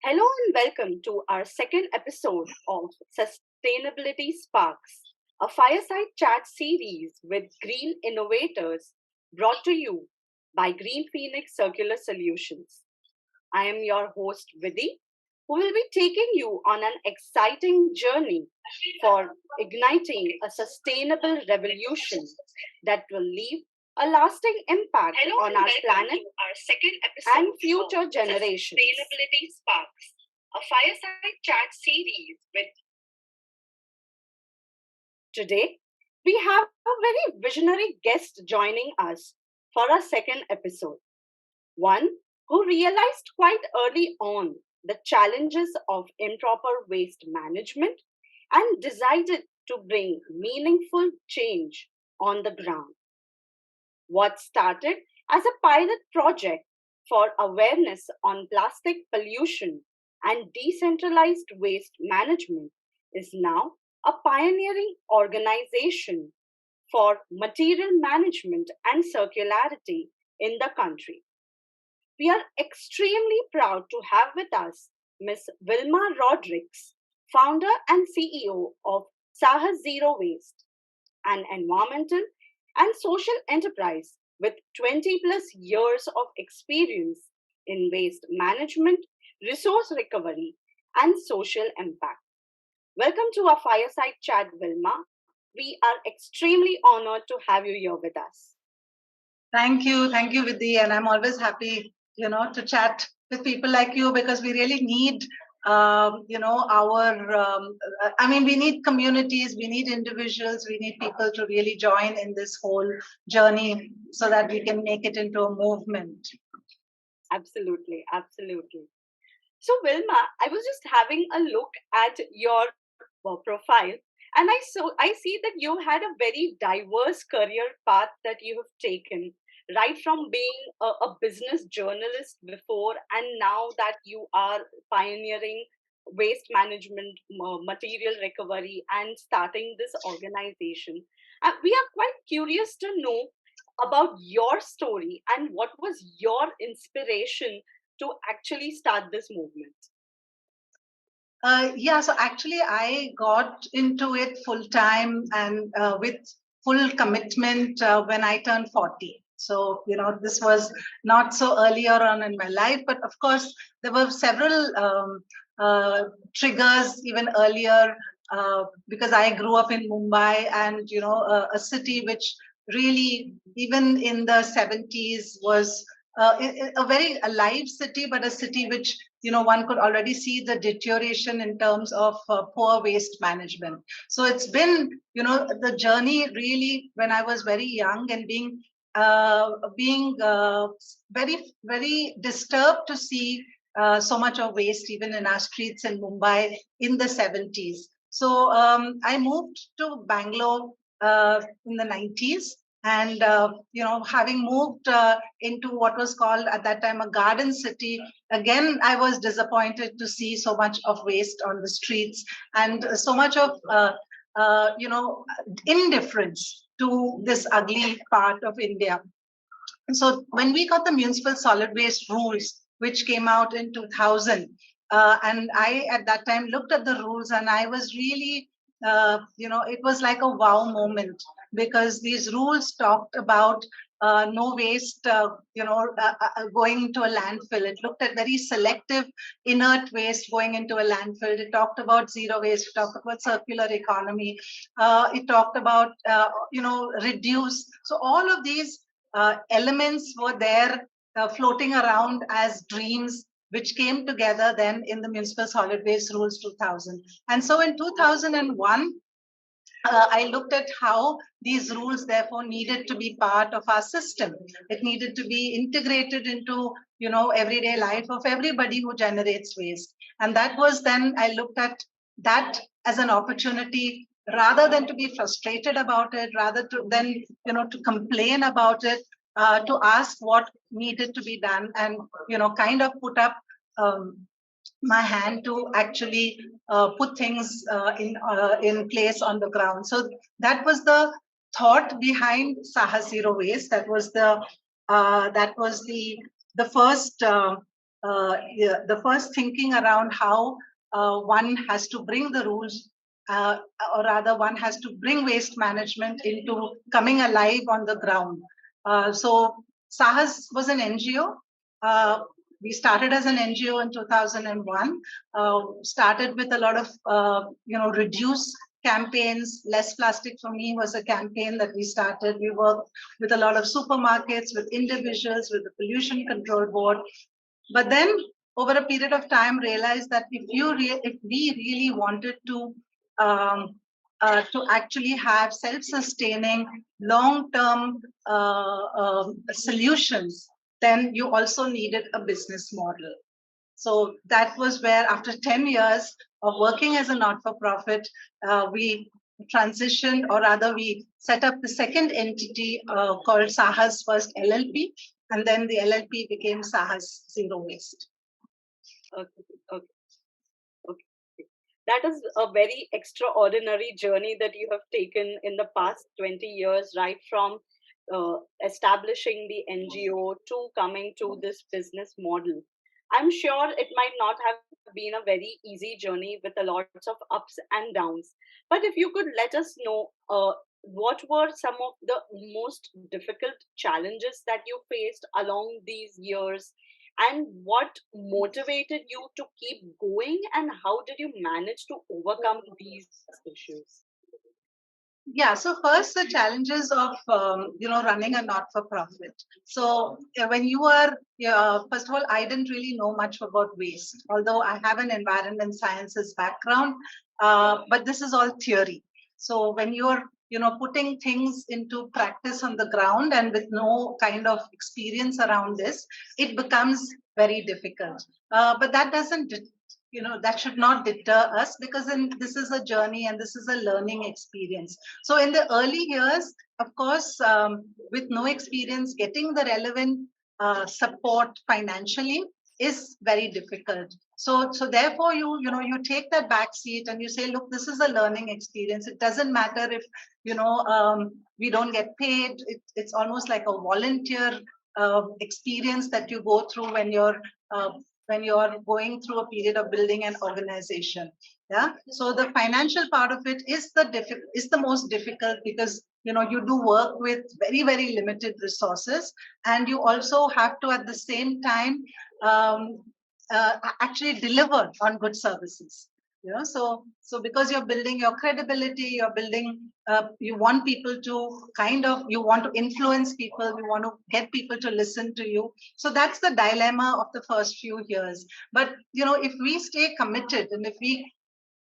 Hello and welcome to our second episode of Sustainability Sparks, a fireside chat series with green innovators brought to you by Green Phoenix Circular Solutions. I am your host, Vidhi, who will be taking you on an exciting journey for igniting a sustainable revolution that will leave a lasting impact on our planet and future generations. Sustainability Sparks, a fireside chat series with. Today, we have a very visionary guest joining us for our second episode. One who realized quite early on the challenges of improper waste management and decided to bring meaningful change on the ground. What started as a pilot project for awareness on plastic pollution and decentralized waste management is now a pioneering organization for material management and circularity in the country. We are extremely proud to have with us Ms. Wilma Rodrigues, founder and CEO of Saahas Zero Waste, an environmental and social enterprise with 20 plus years of experience in waste management, resource recovery, and social impact. Welcome to our fireside chat, Wilma. We are extremely honored to have you here with us. Thank you, Vidhi, and I'm always happy, to chat with people like you because we really need, we need communities, we need individuals, we need people to really join in this whole journey so that we can make it into a movement. Absolutely, absolutely. So, Wilma, I was just having a look at your profile, and I see that you had a very diverse career path that you have taken, right from being a business journalist before, and now that you are pioneering waste management, material recovery, and starting this organization. We are quite curious to know about your story and what was your inspiration to actually start this movement. So actually I got into it full time and with full commitment when I turned 40. So, this was not so earlier on in my life, but of course, there were several triggers even earlier because I grew up in Mumbai and, a city which really, even in the 70s, was a very alive city, but a city which one could already see the deterioration in terms of poor waste management. So it's been, the journey really when I was very young and being very, very disturbed to see so much of waste even in our streets in Mumbai in the 70s. So I moved to Bangalore in the 90s. And, having moved into what was called at that time a garden city, again, I was disappointed to see so much of waste on the streets and so much of, indifference to this ugly part of India. And so when we got the municipal solid waste rules, which came out in 2000, and I at that time looked at the rules and I was really, it was like a wow moment because these rules talked about no waste, going into a landfill. It looked at very selective inert waste going into a landfill. It talked about zero waste. It talked about circular economy. It talked about, reduce. So all of these elements were there floating around as dreams which came together then in the Municipal Solid Waste Rules 2000. And so in 2001, I looked at how these rules therefore needed to be part of our system. It needed to be integrated into, everyday life of everybody who generates waste. And that was then I looked at that as an opportunity rather than to be frustrated about it, rather than, to complain about it, to ask what needed to be done and, kind of put up my hand to actually put things in place on the ground. So that was the thought behind Saahas Zero Waste. That was the first the first thinking around how one has to bring the rules, or rather, one has to bring waste management into coming alive on the ground. So Saahas was an NGO. We started as an NGO in 2001. Started with a lot of reduce campaigns. Less plastic for me was a campaign that we started. We worked with a lot of supermarkets, with individuals, with the pollution control board. But then over a period of time realized that if we really wanted um, to actually have self-sustaining long-term solutions, then you also needed a business model. So that was where, after 10 years of working as a not-for-profit, we transitioned, or rather we set up the second entity called Saahas First LLP, and then the LLP became Saahas Zero Waste. Okay, okay, okay. That is a very extraordinary journey that you have taken in the past 20 years, right from establishing the NGO to coming to this business model. I'm sure it might not have been a very easy journey with a lots of ups and downs. But if you could let us know, what were some of the most difficult challenges that you faced along these years, and what motivated you to keep going, and how did you manage to overcome these issues? Yeah, so first the challenges of running a not-for-profit. So when you are first of all, I didn't really know much about waste, although I have an environment sciences background, but this is all theory. So when you're putting things into practice on the ground and with no kind of experience around this, it becomes very difficult. But that doesn't that should not deter us, because this is a journey and this is a learning experience. So in the early years, of course, with no experience, getting the relevant support financially is very difficult. So therefore you take that back seat and you say, look, this is a learning experience. It doesn't matter if we don't get paid. It's almost like a volunteer experience that you go through when you're going through a period of building an organization. Yeah. So the financial part of it is the most difficult, because you do work with very, very limited resources, and you also have to at the same time actually deliver on good services. So because you're building your credibility, you're building you want people to you want to influence people, you want to get people to listen to you. So that's the dilemma of the first few years. But if we stay committed and if we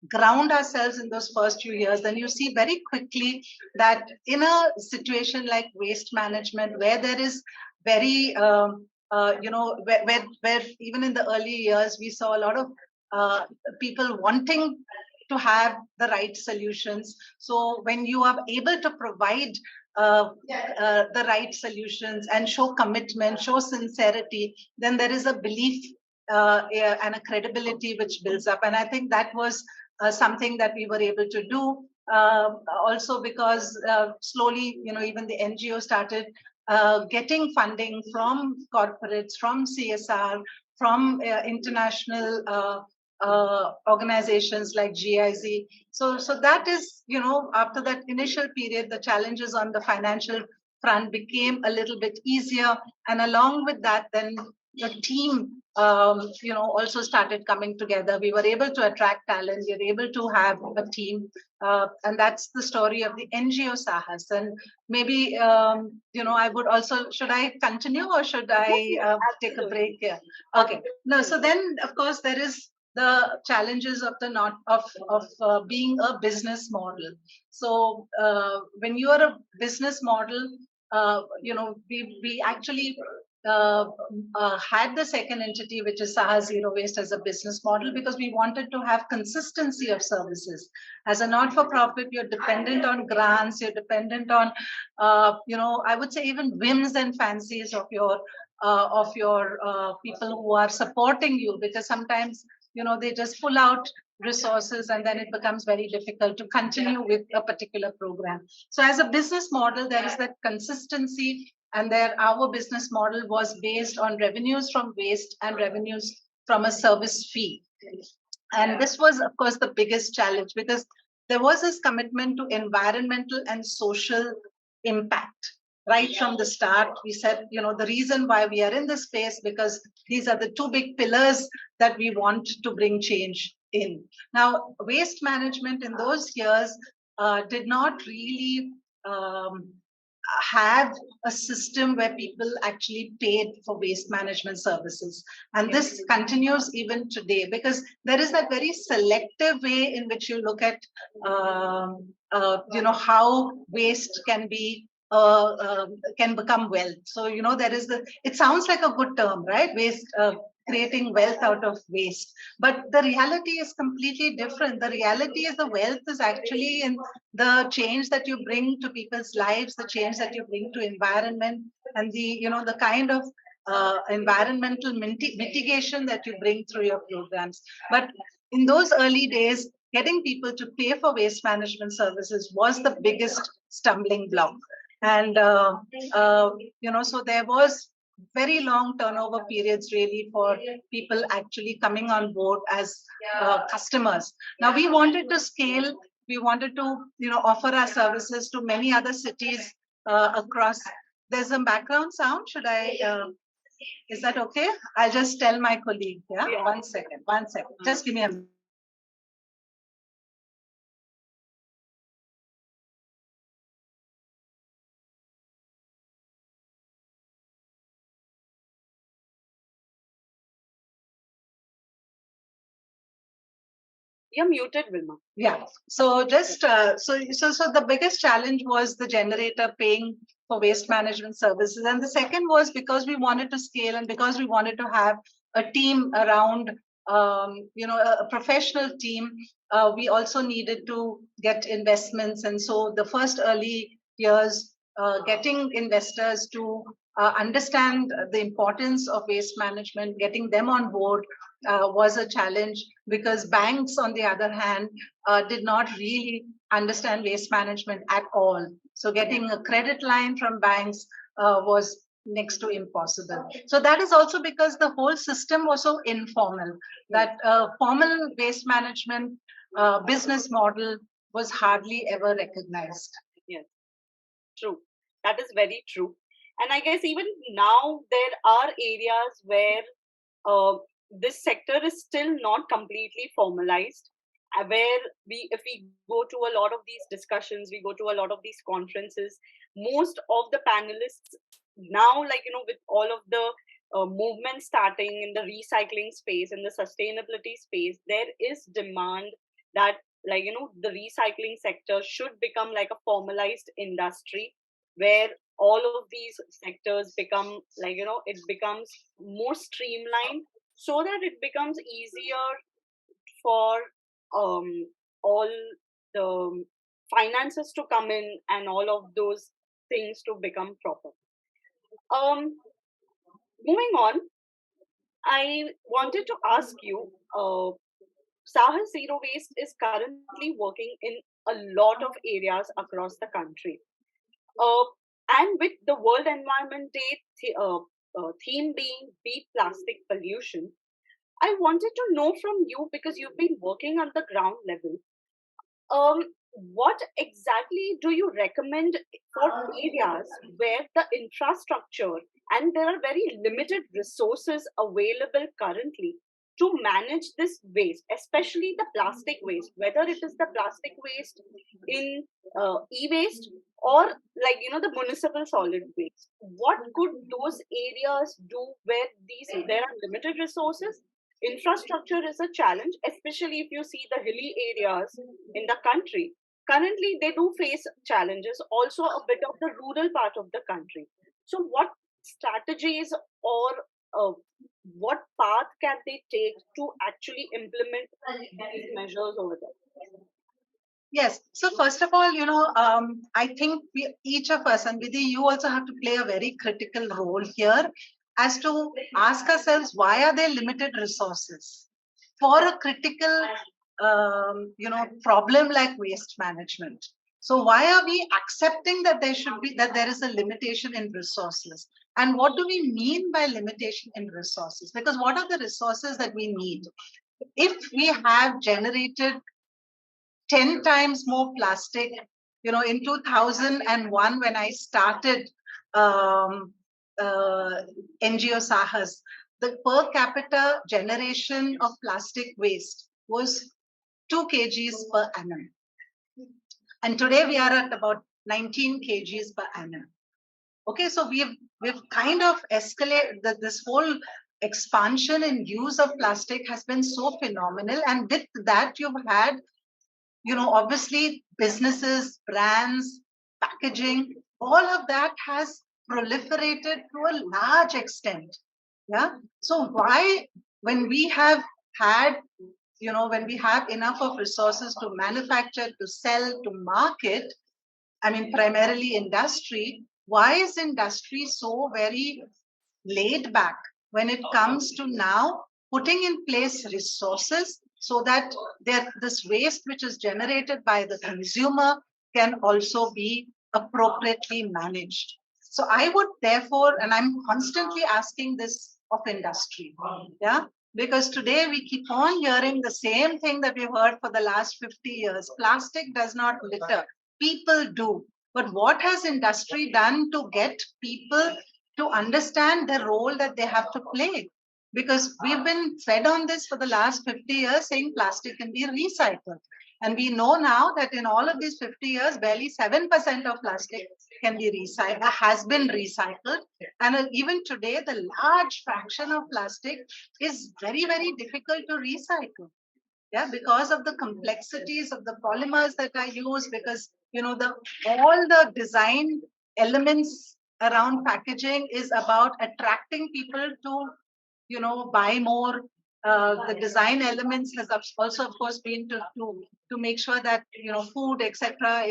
ground ourselves in those first few years, then you see very quickly that in a situation like waste management, where there is very where even in the early years we saw a lot of people wanting to have the right solutions. So when you are able to provide the right solutions and show commitment, show sincerity, then there is a belief and a credibility which builds up. And I think that was something that we were able to do. Also because slowly, even the NGO started getting funding from corporates, from CSR, from international organizations like GIZ. So that is, after that initial period, the challenges on the financial front became a little bit easier. And along with that, then the team, also started coming together. We were able to attract talent. We were able to have a team. And that's the story of the NGO Saahas. And maybe, I would also, should I continue or should I take a break here? Okay. No, so then, of course, there is the challenges of being a business model. So when you are a business model, we actually had the second entity, which is Saahas Zero Waste, as a business model, because we wanted to have consistency of services. As a not-for-profit, you're dependent on grants, you're dependent on, I would say even whims and fancies of your people who are supporting you, because sometimes they just pull out resources and then it becomes very difficult to continue with a particular program. So as a business model, there is that consistency and our business model was based on revenues from waste and revenues from a service fee. And this was, of course, the biggest challenge, because there was this commitment to environmental and social impact. Right from the start, we said, the reason why we are in this space, because these are the two big pillars that we want to bring change in. Now, waste management in those years did not really have a system where people actually paid for waste management services. And this continues even today, because there is that very selective way in which you look at, how waste can be can become wealth. So, there is it sounds like a good term, right? Waste, creating wealth out of waste. But the reality is completely different. The reality is the wealth is actually in the change that you bring to people's lives, the change that you bring to environment, and the kind of environmental mitigation that you bring through your programs. But in those early days, getting people to pay for waste management services was the biggest stumbling block. And, so there was very long turnover periods really for people actually coming on board as customers. Now, we wanted to scale. We wanted to, offer our services to many other cities across. There's a background sound. Should I? Is that okay? I'll just tell my colleague. Yeah. 1 second. 1 second. Just give me a minute. You're muted, Wilma. Yeah. So just so the biggest challenge was the generator paying for waste management services, and the second was because we wanted to scale and because we wanted to have a team around, a professional team. We also needed to get investments, and so the first early years, getting investors to understand the importance of waste management, getting them on board was a challenge, because banks, on the other hand, did not really understand waste management at all. So getting a credit line from banks was next to impossible. So that is also because the whole system was so informal, that formal waste management business model was hardly ever recognized. Yes, true. That is very true. And I guess even now there are areas where this sector is still not completely formalized, where if we go to a lot of these discussions, we go to a lot of these conferences, most of the panelists now, with all of the movement starting in the recycling space, in the sustainability space, there is demand that the recycling sector should become like a formalized industry, where all of these sectors become it becomes more streamlined, so that it becomes easier for all the finances to come in and all of those things to become proper. Moving on, I wanted to ask you, Saahas Zero Waste is currently working in a lot of areas across the country. Uh, and with the World Environment Day theme being Beat Plastic Pollution, I wanted to know from you, because you've been working on the ground level, what exactly do you recommend for areas where the infrastructure and there are very limited resources available currently to manage this waste, especially the plastic waste, whether it is the plastic waste in e-waste or the municipal solid waste? What could those areas do where there are limited resources? Infrastructure is a challenge, especially if you see the hilly areas in the country. Currently, they do face challenges, also a bit of the rural part of the country. So, what strategies or what path can they take to actually implement these measures over there? Yes. So first of all, I think each of us, and Vidhi, you also have to play a very critical role here, as to ask ourselves, why are there limited resources for a critical, problem like waste management? So why are we accepting that there is a limitation in resources? And what do we mean by limitation in resources? Because what are the resources that we need? If we have generated 10 times more plastic, in 2001, when I started NGO Saahas, the per capita generation of plastic waste was 2 kgs per annum. And today we are at about 19 kgs per annum. Okay, so we've kind of escalated this whole expansion in use of plastic has been so phenomenal. And with that, you've had, obviously businesses, brands, packaging, all of that has proliferated to a large extent. Yeah. So why, when we have had, when we have enough of resources to manufacture, to sell, to market, I mean, primarily industry, why is industry so very laid back when it comes to now putting in place resources so that this waste which is generated by the consumer can also be appropriately managed? So I would therefore, and I'm constantly asking this of industry, yeah, because today we keep on hearing the same thing that we've heard for the last 50 years. Plastic does not litter. People do. But what has industry done to get people to understand the role that they have to play? Because we've been fed on this for the last 50 years saying plastic can be recycled. And we know now that in all of these 50 years, barely 7% of plastic can be recycled, has been recycled. And even today, the large fraction of plastic is very, very difficult to recycle. Yeah, because of the complexities of the polymers that I use, because all the design elements around packaging is about attracting people to buy more. The design elements has also, of course, been to make sure that food, etc.,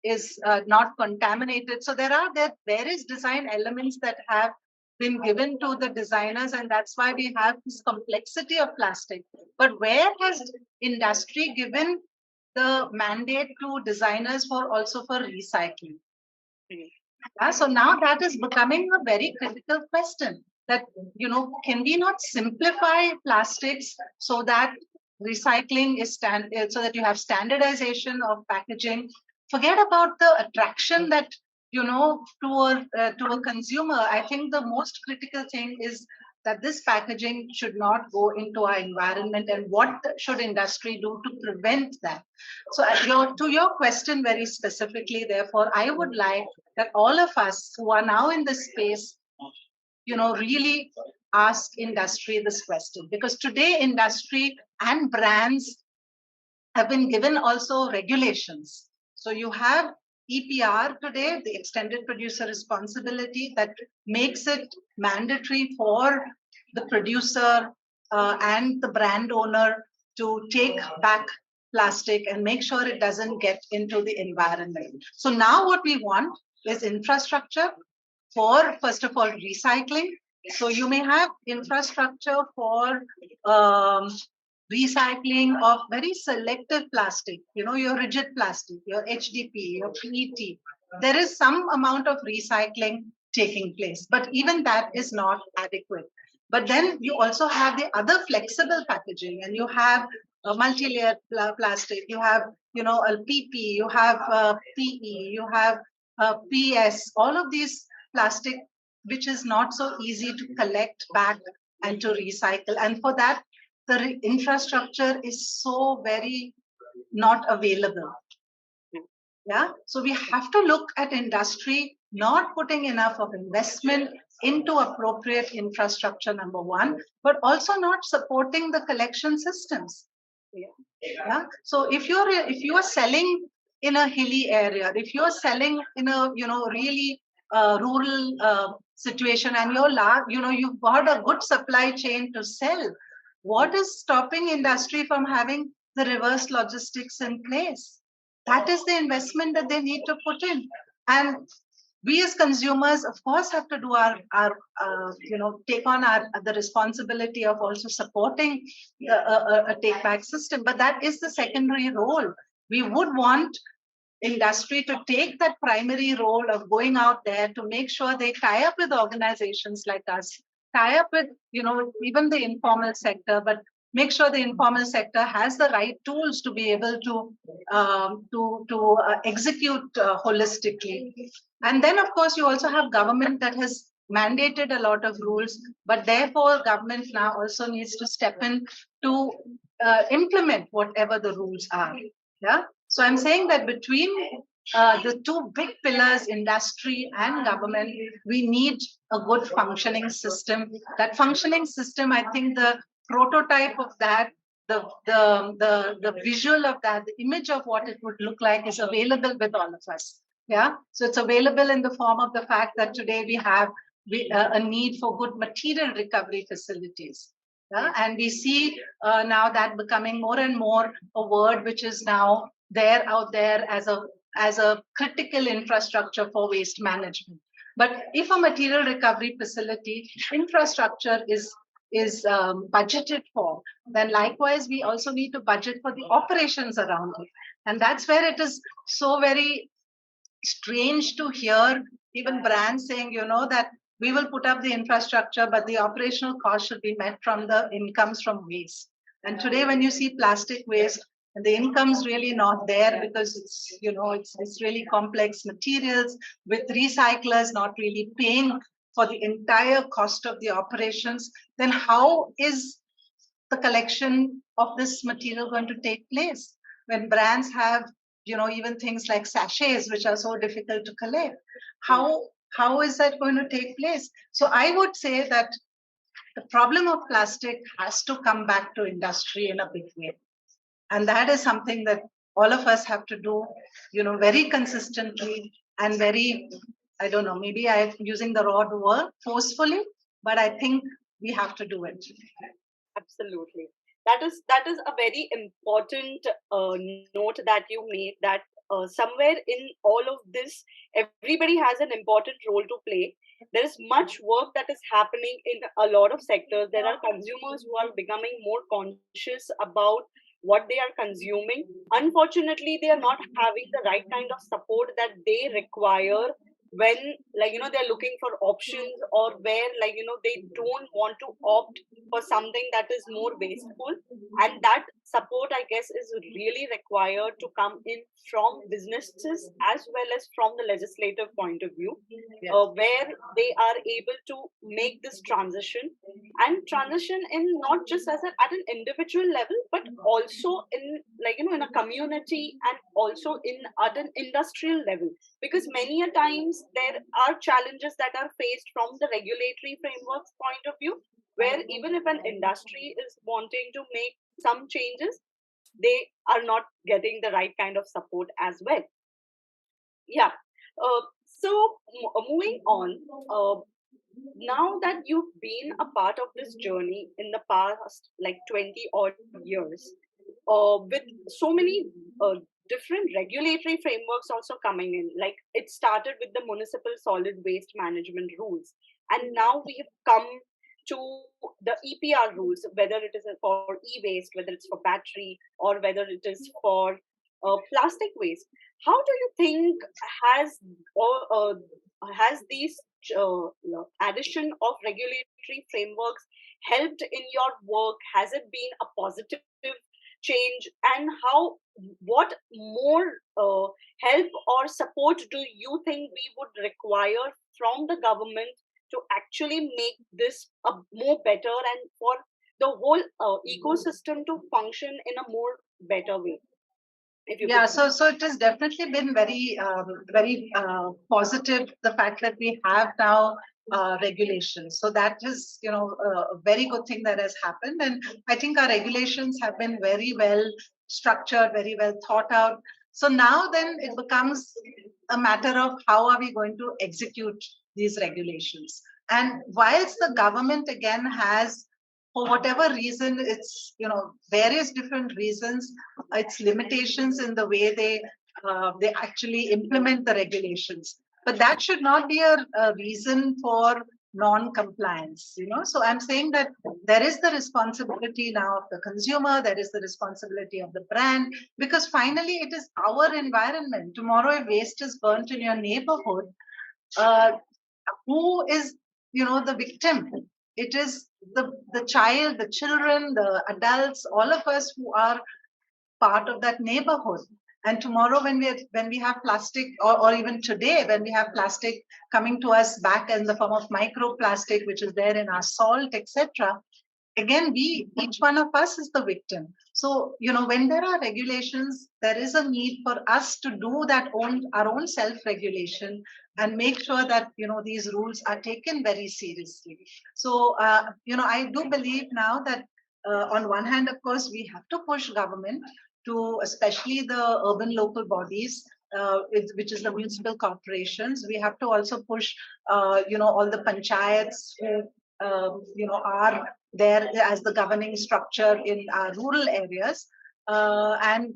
is not contaminated. So there various design elements that have been given to the designers, and that's why we have this complexity of plastic. But where has industry given the mandate to designers for recycling? Yeah, so now that is becoming a very critical question, that can we not simplify plastics so that recycling is so that you have standardization of packaging? Forget about the attraction that to a consumer. I think the most critical thing is that this packaging should not go into our environment, and what should industry do to prevent that? So to your question very specifically, therefore, I would like that all of us who are now in this space, really ask industry this question, because today industry and brands have been given also regulations. So you have EPR today, the extended producer responsibility, that makes it mandatory for the producer and the brand owner to take back plastic and make sure it doesn't get into the environment. So now what we want is infrastructure for, first of all, recycling. So you may have infrastructure for recycling of very selective plastic, your rigid plastic, your HDP, your PET. There is some amount of recycling taking place, but even that is not adequate. But then you also have the other flexible packaging, and you have a multi-layered plastic, you have, a PP, you have PE, you have PS, all of these plastic, which is not so easy to collect back and to recycle. And for that, the infrastructure is so very not available. Yeah. So we have to look at industry not putting enough of investment into appropriate infrastructure, number one, but also not supporting the collection systems. Yeah. So if you are selling in a hilly area, if you are selling in a really rural situation, and you've got a good supply chain to sell, what is stopping industry from having the reverse logistics in place? That is the investment that they need to put in. And we as consumers, of course, have to do our take on the responsibility of also supporting a take back system. But that is the secondary role. We would want industry to take that primary role of going out there to make sure they tie up with organizations like us, tie up with, even the informal sector, but make sure the informal sector has the right tools to be able to execute holistically. And then, of course, you also have government that has mandated a lot of rules, but therefore government now also needs to step in to implement whatever the rules are. Yeah. So I'm saying that between the two big pillars, industry and government, we need a good functioning system. That functioning system, I think the prototype of that, the visual of that, the image of what it would look like is available with all of us. Yeah. So it's available in the form of the fact that today we have a need for good material recovery facilities. Yeah? And we see now that becoming more and more a word which is now out there as a critical infrastructure for waste management. But if a material recovery facility infrastructure is budgeted for, then likewise we also need to budget for the operations around it. And that's where it is so very strange to hear even brands saying, that we will put up the infrastructure, but the operational cost should be met from the incomes from waste. And today, when you see plastic waste, and the income's really not there because it's really complex materials with recyclers not really paying for the entire cost of the operations, then how is the collection of this material going to take place when brands have even things like sachets which are so difficult to collect? How is that going to take place? So I would say that the problem of plastic has to come back to industry in a big way, and that is something that all of us have to do very consistently and very, I don't know, maybe I'm using the wrong word, forcefully, but I think we have to do it. Absolutely. That is a very important note that you made, that somewhere in all of this, everybody has an important role to play. There is much work that is happening in a lot of sectors. There are consumers who are becoming more conscious about what they are consuming. Unfortunately, they are not having the right kind of support that they require when, they're looking for options, or where, they don't want to opt for something that is more wasteful. And that support, I guess, is really required to come in from businesses as well as from the legislative point of view. Yes. Where they are able to make this transition, and transition in not just at an individual level, but also in, in a community, and also at an industrial level. Because many a times there are challenges that are faced from the regulatory frameworks point of view, where even if an industry is wanting to make some changes, they are not getting the right kind of support as well. Yeah. Moving on, now that you've been a part of this journey in the past 20 odd years, with so many different regulatory frameworks also coming in, like it started with the municipal solid waste management rules, and now we have come to the EPR rules, whether it is for e-waste, whether it's for battery, or whether it is for plastic waste. How do you think has has these addition of regulatory frameworks helped in your work? Has it been a positive change, and what more help or support do you think we would require from the government to actually make this a more better, and for the whole ecosystem to function in a more better way? So it has definitely been very positive, the fact that we have now regulations. So that is a very good thing that has happened, and I think our regulations have been very well structured, very well thought out. So now then it becomes a matter of how are we going to execute these regulations. And whilst the government again has, for whatever reason, it's various different reasons, its limitations in the way they actually implement the regulations. But that should not be a reason for non-compliance. So I'm saying that there is the responsibility now of the consumer, there is the responsibility of the brand, because finally it is our environment. Tomorrow, if waste is burnt in your neighborhood, uh, who is the victim? It is the child, the children, the adults, all of us who are part of that neighborhood. And tomorrow, when we have plastic, or even today when we have plastic coming to us back in the form of microplastic, which is there in our salt, etc., again, each one of us is the victim. So when there are regulations, there is a need for us to do our own self regulation and make sure that these rules are taken very seriously. So I do believe now that on one hand, of course, we have to push government to, especially the urban local bodies, which is the municipal corporations. We have to also push all the panchayats who are there as the governing structure in our rural areas, and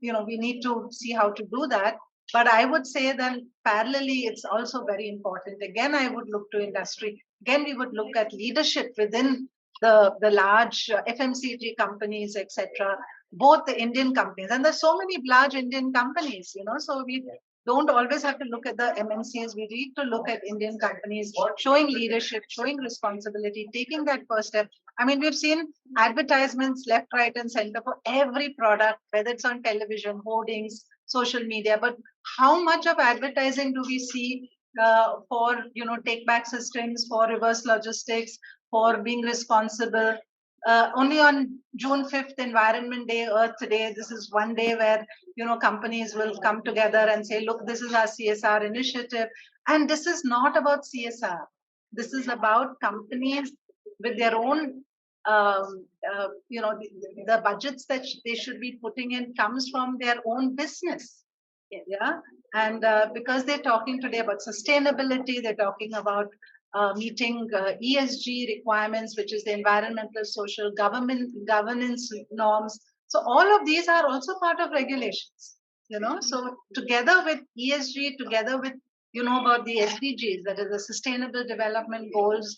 we need to see how to do that. But I would say that parallelly, it's also very important. Again, I would look to industry. Again, we would look at leadership within the large FMCG companies, etc. Both the Indian companies, and there's so many large Indian companies, so we don't always have to look at the MNCs. We need to look at Indian companies showing leadership, showing responsibility, taking that first step. I mean, we've seen advertisements left, right, and center for every product, whether it's on television, hoardings, social media. But how much of advertising do we see for take back systems, for reverse logistics, for being responsible? Only on June 5th, Environment Day, Earth Day, this is one day where companies will come together and say, look, this is our CSR initiative. And this is not about CSR. This is about companies with their own the budgets that they should be putting in comes from their own business. Yeah. And because they're talking today about sustainability, they're talking about meeting ESG requirements, which is the environmental, social, governance norms. So all of these are also part of regulations. So together with ESG, together with about the SDGs, that is the Sustainable Development Goals,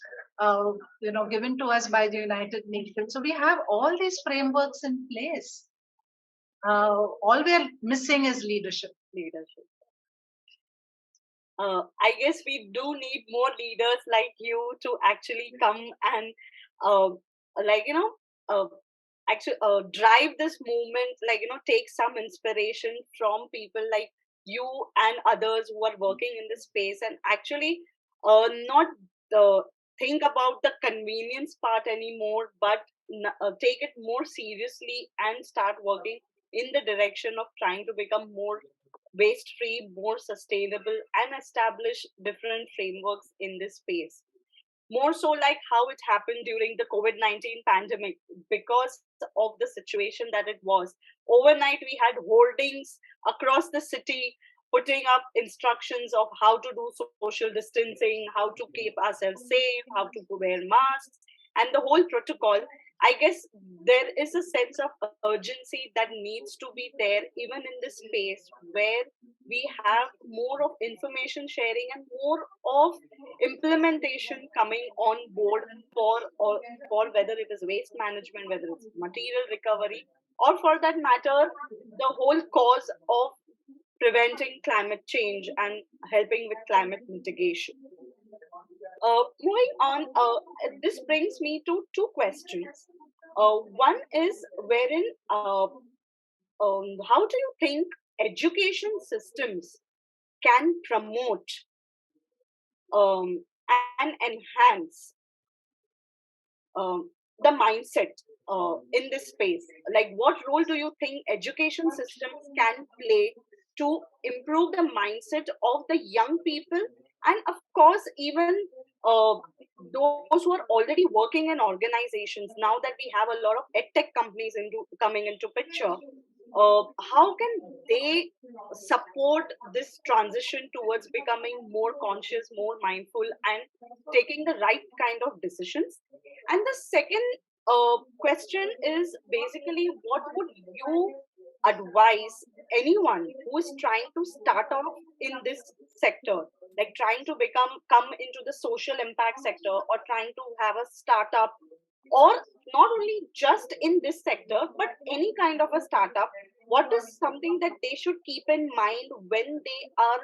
given to us by the United Nations. So we have all these frameworks in place. All we are missing is leadership. I guess we do need more leaders like you to actually come and like actually drive this movement, like take some inspiration from people like you and others who are working in this space, and actually not think about the convenience part anymore, but take it more seriously and start working in the direction of trying to become more waste free, more sustainable, and establish different frameworks in this space. More so, like how it happened during the COVID-19 pandemic, because of the situation that it was. Overnight, we had hoardings across the city putting up instructions of how to do social distancing, how to keep ourselves safe, how to wear masks, and the whole protocol. I guess there is a sense of urgency that needs to be there, even in this space where we have more of information sharing and more of implementation coming on board for whether it is waste management, whether it's material recovery, or for that matter, the whole cause of preventing climate change and helping with climate mitigation. Moving on, this brings me to two questions. One is wherein how do you think education systems can promote and enhance the mindset in this space? Like, what role do you think education systems can play to improve the mindset of the young people, and of course even uh, those who are already working in organizations? Now that we have a lot of edtech companies coming into picture, how can they support this transition towards becoming more conscious, more mindful, and taking the right kind of decisions? And the second question is basically, what would you advise anyone who is trying to start off in this sector? like trying to come into the social impact sector, or trying to have a startup, or not only just in this sector but any kind of a startup, what is something that they should keep in mind when they are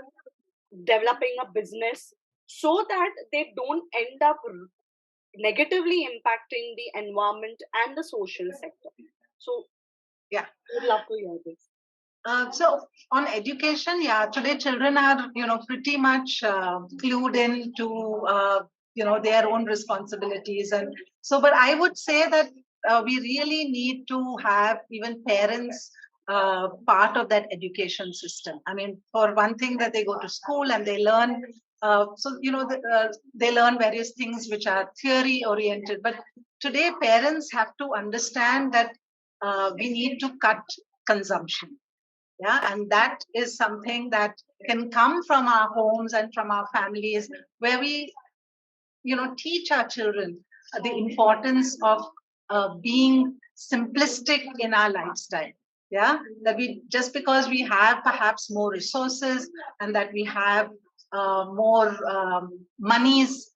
developing a business, so that they don't end up negatively impacting the environment and the social sector? So Yeah. would love to hear this. So on education, yeah, today children are, pretty much clued in to, their own responsibilities. And so, but I would say that we really need to have even parents part of that education system. I mean, for one thing, that they go to school and they learn. They learn various things which are theory oriented. But today, parents have to understand that we need to cut consumption. Yeah, and that is something that can come from our homes and from our families, where we teach our children the importance of being simplistic in our lifestyle. Yeah, that we, just because we have perhaps more resources and that we have more monies,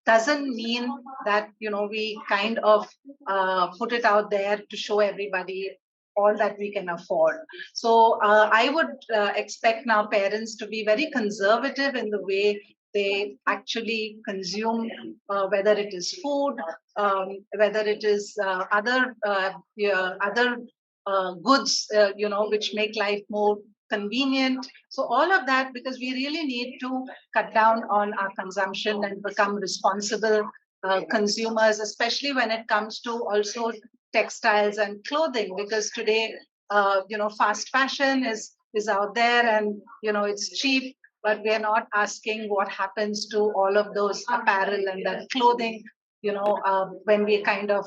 doesn't mean that we kind of put it out there to show everybody all that we can afford. So I would expect now parents to be very conservative in the way they actually consume, whether it is food, whether it is other goods, which make life more convenient. So all of that, because we really need to cut down on our consumption and become responsible consumers, especially when it comes to also textiles and clothing, because today, fast fashion is out there, and it's cheap, but we are not asking what happens to all of those apparel and that clothing, when we kind of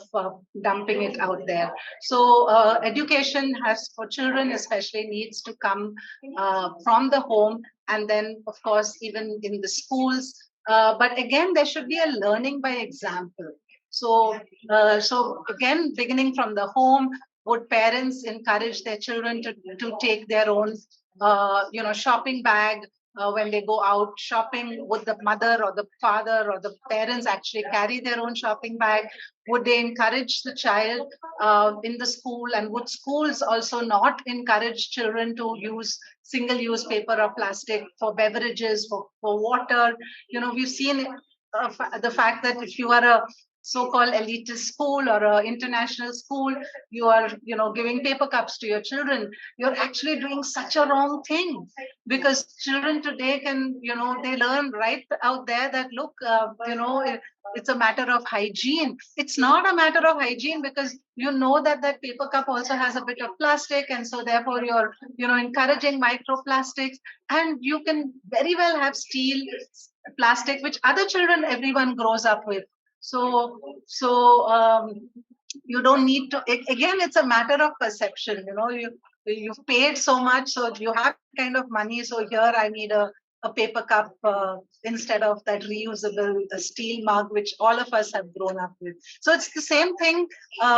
dumping it out there. So education has, for children especially, needs to come from the home, and then of course even in the schools. But again, there should be a learning by example. So again, beginning from the home, would parents encourage their children to take their own shopping bag when they go out shopping? Would the mother or the father or the parents actually carry their own shopping bag? Would they encourage the child in the school? And would schools also not encourage children to use single-use paper or plastic for beverages, for water? We've seen the fact that if you are a so-called elitist school or a international school, you are giving paper cups to your children. You're actually doing such a wrong thing, because children today can, they learn right out there that, look, it's a matter of hygiene. It's not a matter of hygiene, because that paper cup also has a bit of plastic, and so therefore you're encouraging microplastics. And you can very well have steel, plastic, which other children, everyone grows up with. So you don't need to. Again, it's a matter of perception. You've paid so much, so you have kind of money. So here I need a paper cup instead of that reusable steel mug, which all of us have grown up with. So it's the same thing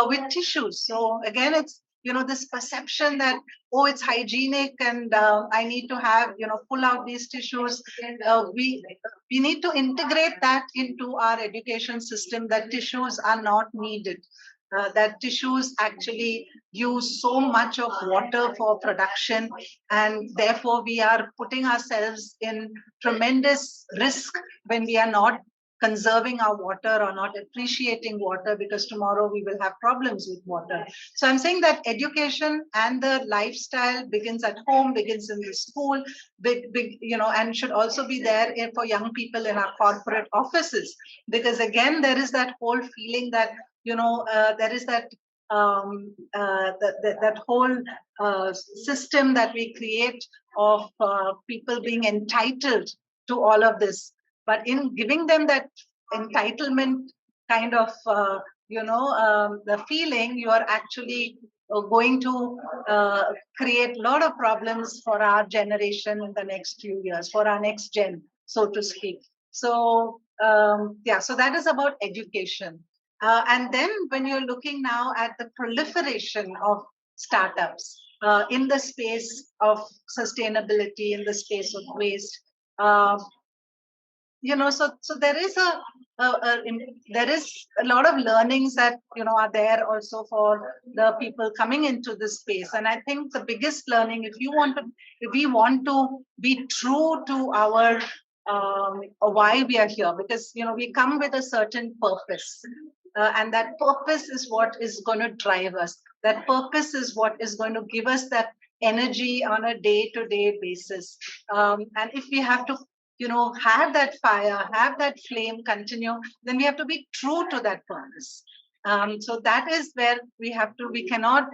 with tissues. So again, it's this perception that, oh, it's hygienic, and I need to have pull out these tissues. We need to integrate that into our education system, that tissues are not needed. That tissues actually use so much of water for production, and therefore we are putting ourselves in tremendous risk when we are not conserving our water or not appreciating water, because tomorrow we will have problems with water. So I'm saying that education and the lifestyle begins at home, begins in the school, and should also be there for young people in our corporate offices, because again, there is that whole feeling that there is that whole system that we create of people being entitled to all of this. But in giving them that entitlement kind of, the feeling, you are actually going to create a lot of problems for our generation in the next few years, for our next gen, so to speak. So, so that is about education. And then when you're looking now at the proliferation of startups in the space of sustainability, in the space of waste, so there is there is a lot of learnings that are there also for the people coming into this space. And I think the biggest learning, if we want to be true to our why we are here, because we come with a certain purpose, and that purpose is what is going to drive us. That purpose is what is going to give us that energy on a day-to-day basis. And if we have to have that fire, have that flame continue, then we have to be true to that purpose. So that is where we cannot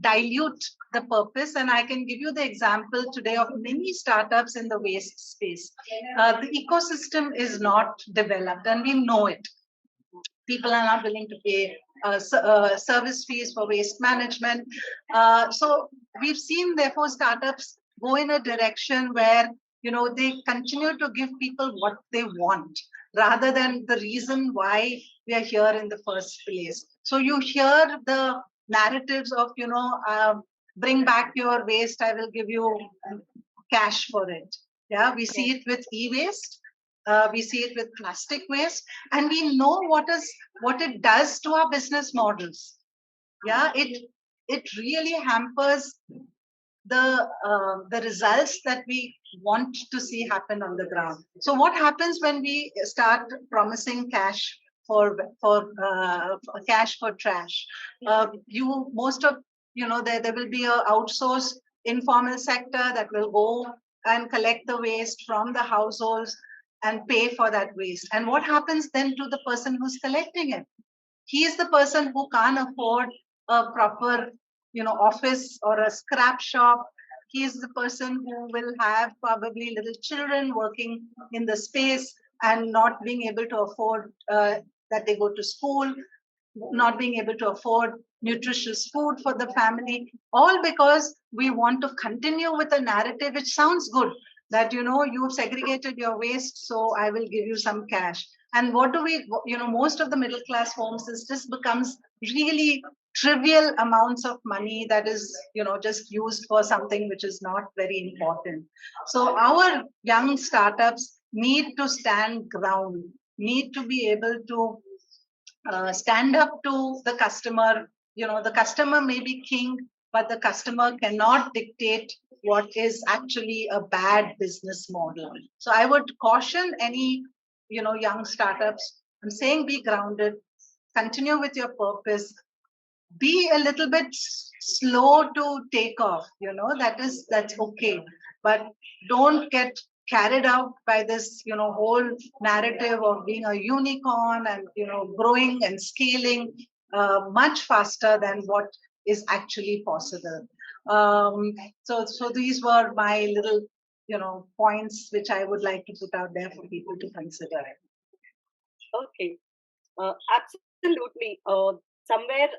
dilute the purpose. And I can give you the example today of many startups in the waste space. The ecosystem is not developed, and we know it. People are not willing to pay service fees for waste management. So we've seen, therefore, startups go in a direction where they continue to give people what they want rather than the reason why we are here in the first place. So you hear the narratives of bring back your waste, I will give you cash for it. Yeah, we see it with e-waste. We see it with plastic waste, and we know what it does to our business models. Yeah, it really hampers the results that we want to see happen on the ground. So what happens when we start promising cash for cash for trash? You most of there will be a outsourced informal sector that will go and collect the waste from the households and pay for that waste. And what happens then to the person who's collecting it? He is the person who can't afford a proper office or a scrap shop. He is the person who will have probably little children working in the space and not being able to afford that they go to school, not being able to afford nutritious food for the family, all because we want to continue with a narrative which sounds good, that you've segregated your waste, so I will give you some cash. And what do we, most of the middle class homes, this just becomes really trivial amounts of money that is just used for something which is not very important. So our young startups need to stand ground, need to be able to stand up to the customer. The customer may be king, but the customer cannot dictate what is actually a bad business model. So I would caution any young startups. I'm saying be grounded, continue with your purpose, be a little bit slow to take off. That's okay, but don't get carried out by this whole narrative of being a unicorn and growing and scaling much faster than what is actually possible. So these were my little points which I would like to put out there for people to consider. Okay, absolutely. Somewhere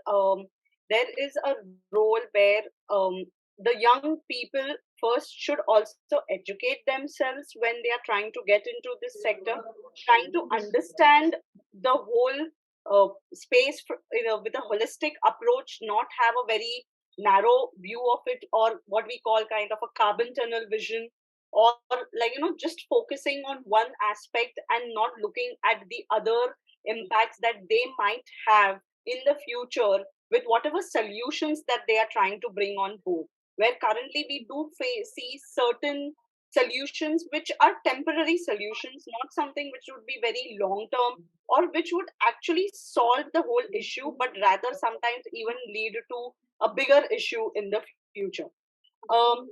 there is a role where the young people first should also educate themselves when they are trying to get into this sector, trying to understand the whole space, with a holistic approach, not have a very narrow view of it, or what we call kind of a carbon tunnel vision, or like just focusing on one aspect and not looking at the other impacts that they might have in the future with whatever solutions that they are trying to bring on board. Where currently we do see certain solutions which are temporary solutions, not something which would be very long term or which would actually solve the whole issue, but rather sometimes even lead to a bigger issue in the future. Um,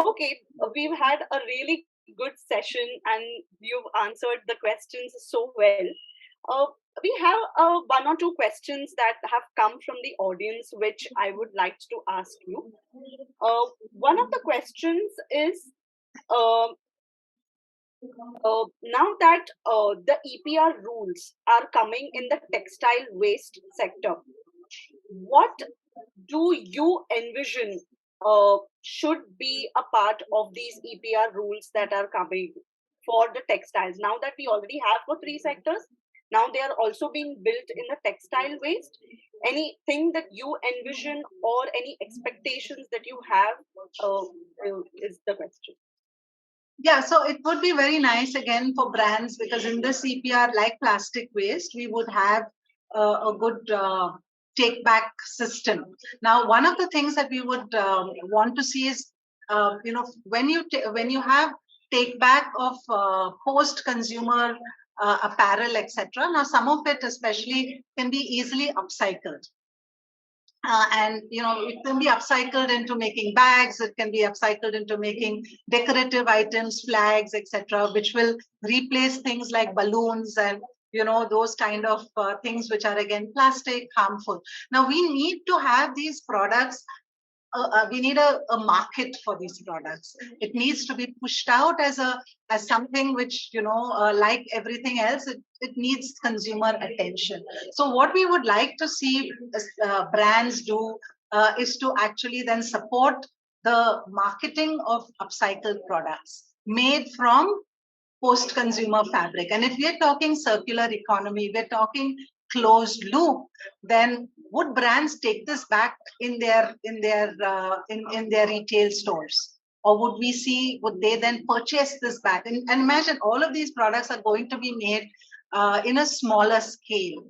okay, we've had a really good session and you've answered the questions so well. Uh, we have one or two questions that have come from the audience, which I would like to ask you. One of the questions is uh, now that the EPR rules are coming in the textile waste sector, what do you envision should be a part of these EPR rules that are coming for the textiles? Now that we already have for three sectors, now they are also being built in the textile waste. Anything that you envision or any expectations that you have is the question. Yeah, so it would be very nice again for brands, because in this CPR, like plastic waste, we would have a good take back system. Now, one of the things that we would want to see is, when you have take back of post consumer apparel, etc. Now, some of it especially can be easily upcycled. And it can be upcycled into making bags, it can be upcycled into making decorative items, flags, etc., which will replace things like balloons and those kind of things which are again plastic, harmful. Now we need to have these products, we need a market for these products. It needs to be pushed out as something which like everything else, it needs consumer attention. So what we would like to see brands do is to actually then support the marketing of upcycled products made from post consumer fabric. And if we are talking circular economy, we're talking closed loop, then would brands take this back in their retail stores, or would they then purchase this back? And imagine all of these products are going to be made in a smaller scale.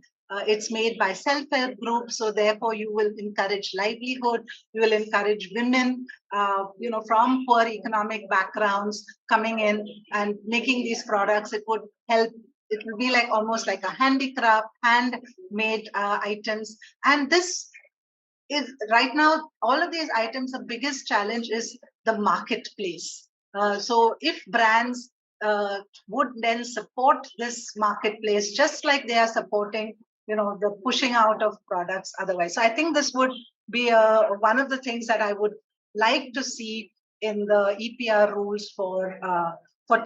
It's made by self-help groups, so therefore you will encourage livelihood. You will encourage women, from poor economic backgrounds coming in and making these products. It would help. It will be like almost like a handicraft, handmade items. And this is right now, all of these items, the biggest challenge is the marketplace. So if brands would then support this marketplace, just like they are supporting, the pushing out of products otherwise. So I think this would be one of the things that I would like to see in the EPR rules for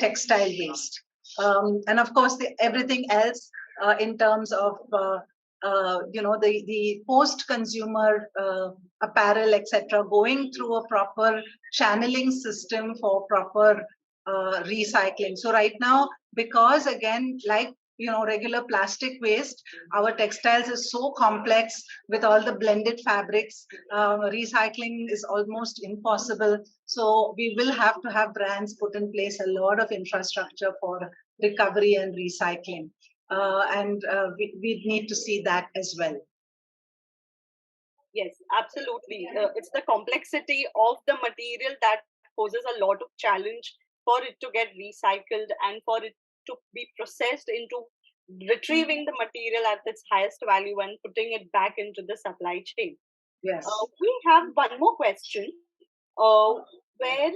textile waste. And of course, everything else in terms of the post-consumer apparel, etc., going through a proper channeling system for proper recycling. So right now, because again, like regular plastic waste, our textiles is so complex with all the blended fabrics. Recycling is almost impossible. So we will have to have brands put in place a lot of infrastructure for recovery and recycling. And we need to see that as well. Yes, absolutely. It's the complexity of the material that poses a lot of challenge for it to get recycled and for it to be processed into retrieving the material at its highest value and putting it back into the supply chain. Yes. We have one more question uh, where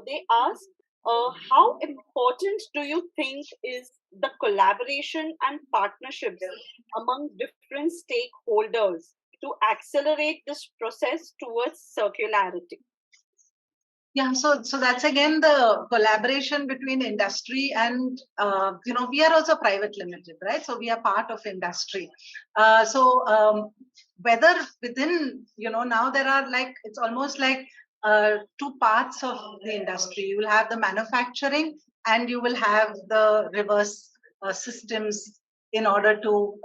they ask, how important do you think is the collaboration and partnerships among different stakeholders to accelerate this process towards circularity? Yeah, so that's again the collaboration between industry and we are also private limited, right? So we are part of industry. Whether within now there are like, it's almost like two parts of the industry. You will have the manufacturing and you will have the reverse systems in order to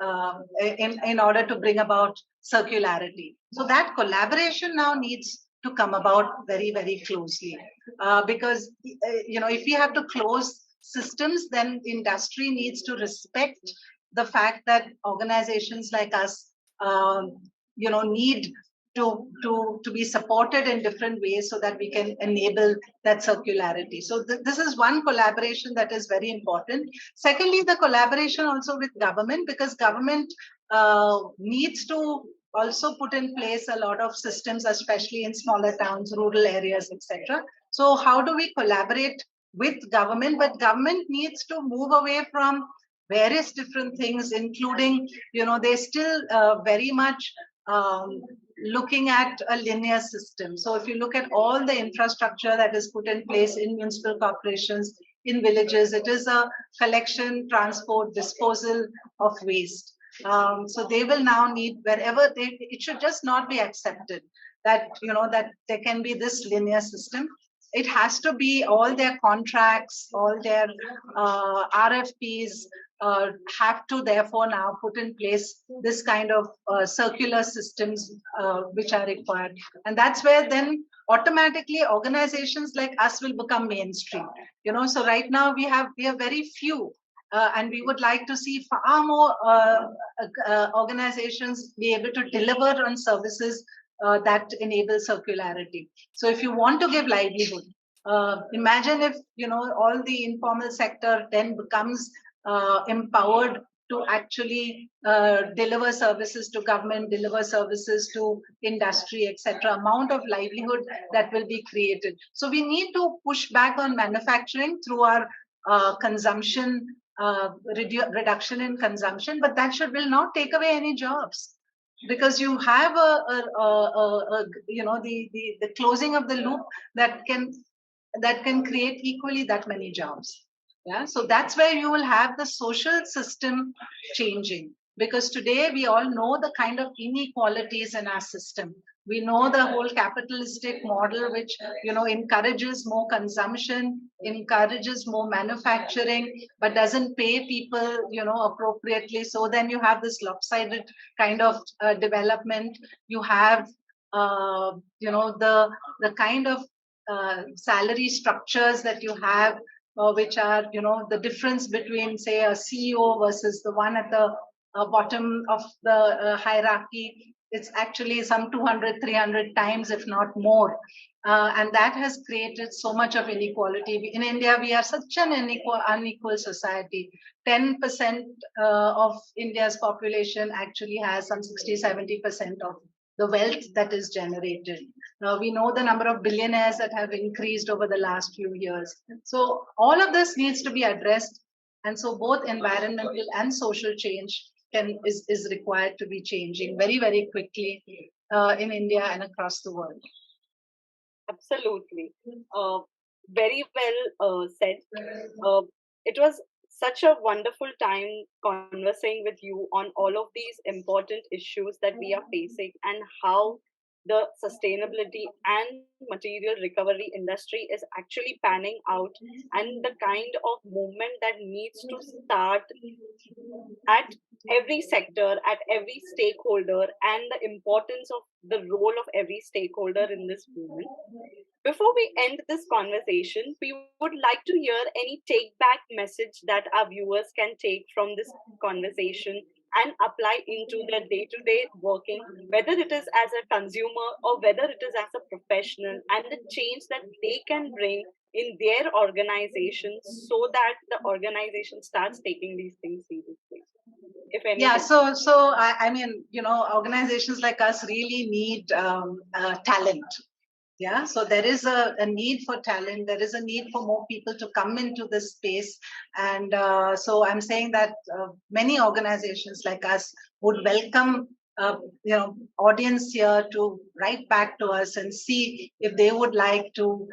in order to bring about circularity. So that collaboration now needs to come about very, very closely, because if we have to close systems, then industry needs to respect the fact that organizations like us need to be supported in different ways so that we can enable that circularity. So this is one collaboration that is very important. Secondly, the collaboration also with government, because government needs to also put in place a lot of systems, especially in smaller towns, rural areas, etc. So how do we collaborate with government? But government needs to move away from various different things, including, they still very much looking at a linear system. So if you look at all the infrastructure that is put in place in municipal corporations, in villages, it is a collection, transport, disposal of waste. So they will now need, wherever it should just not be accepted that that there can be this linear system. it has to be all their contracts, all their RFPs have to therefore now put in place this kind of circular systems which are required. And that's where then automatically organizations like us will become mainstream. So right now we have very few. And we would like to see far more organizations be able to deliver on services that enable circularity. So if you want to give livelihood, imagine if all the informal sector then becomes empowered to actually deliver services to government, deliver services to industry, etc. Amount of livelihood that will be created. So we need to push back on manufacturing through our consumption, reduction in consumption, but that will not take away any jobs, because you have the closing of the loop that can create equally that many jobs. Yeah, so that's where you will have the social system changing, because today we all know the kind of inequalities in our system. We know the whole capitalistic model, which encourages more consumption, encourages more manufacturing, but doesn't pay people appropriately. So then you have this lopsided kind of development. You have the kind of salary structures that you have, which are the difference between, say, a CEO versus the one at the bottom of the hierarchy. It's actually some 200, 300 times, if not more. And that has created so much of inequality. In India, we are such an unequal society. 10% of India's population actually has some 60, 70% of the wealth that is generated. We know the number of billionaires that have increased over the last few years. So all of this needs to be addressed. And so both environmental and social change is required to be changing very, very quickly in India and across the world. Absolutely. Very well said. It was such a wonderful time conversing with you on all of these important issues that we are facing, and how the sustainability and material recovery industry is actually panning out, and the kind of movement that needs to start at every sector, at every stakeholder, and the importance of the role of every stakeholder in this movement. Before we end this conversation, we would like to hear any take back message that our viewers can take from this conversation and apply into their day to day working, whether it is as a consumer or whether it is as a professional, and the change that they can bring in their organization so that the organization starts taking these things seriously. If anything. Yeah, so I mean, organizations like us really need talent. Yeah, so there is a need for talent. There is a need for more people to come into this space. And so I'm saying that many organizations like us would welcome audience here to write back to us and see if they would like to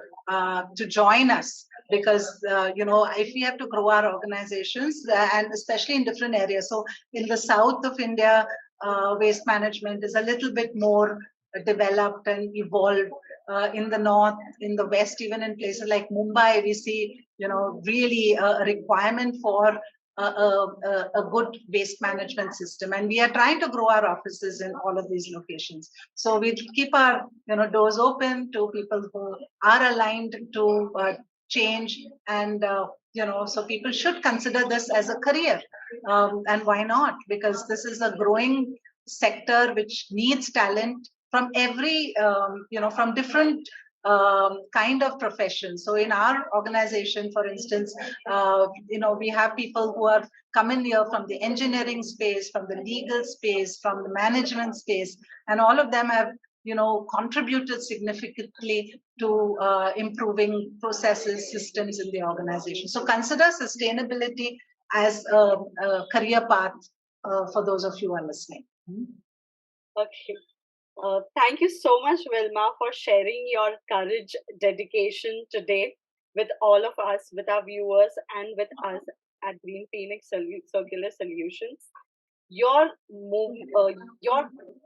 join us, because if we have to grow our organizations, and especially in different areas. So in the south of India, waste management is a little bit more developed and evolved. In the north, in the west, even in places like Mumbai, we see really a requirement for a good waste management system, and we are trying to grow our offices in all of these locations. So we keep our doors open to people who are aligned to change, and so people should consider this as a career, and why not? Because this is a growing sector which needs talent from every from different kind of professions. So in our organization, for instance, we have people who are coming here from the engineering space, from the legal space, from the management space, and all of them have contributed significantly to improving processes, systems in the organization. So consider sustainability as a career path for those of you who are listening. Okay. Thank you so much, Wilma, for sharing your courage, dedication today with all of us, with our viewers, and with us at Green Phoenix Circular Solutions. Your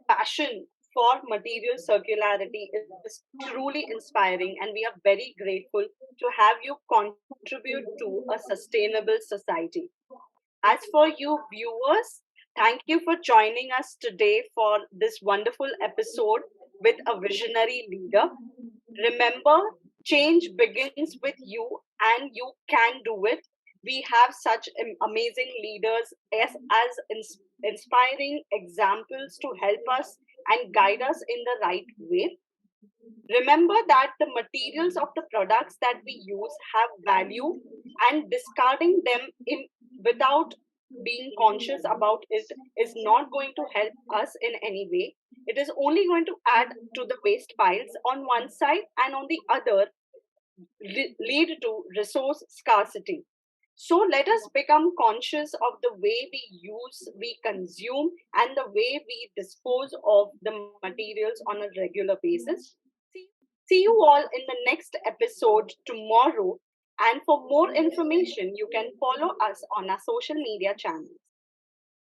passion for material circularity is truly inspiring, and we are very grateful to have you contribute to a sustainable society. As for you viewers, thank you for joining us today for this wonderful episode with a visionary leader. Remember, change begins with you and you can do it. We have such amazing leaders as inspiring examples to help us and guide us in the right way. Remember that the materials of the products that we use have value, and discarding them without being conscious about it is not going to help us in any way. It is only going to add to the waste piles on one side, and on the other lead to resource scarcity. So let us become conscious of the way we use, we consume, and the way we dispose of the materials on a regular basis. See you all in the next episode tomorrow. And for more information, you can follow us on our social media channels.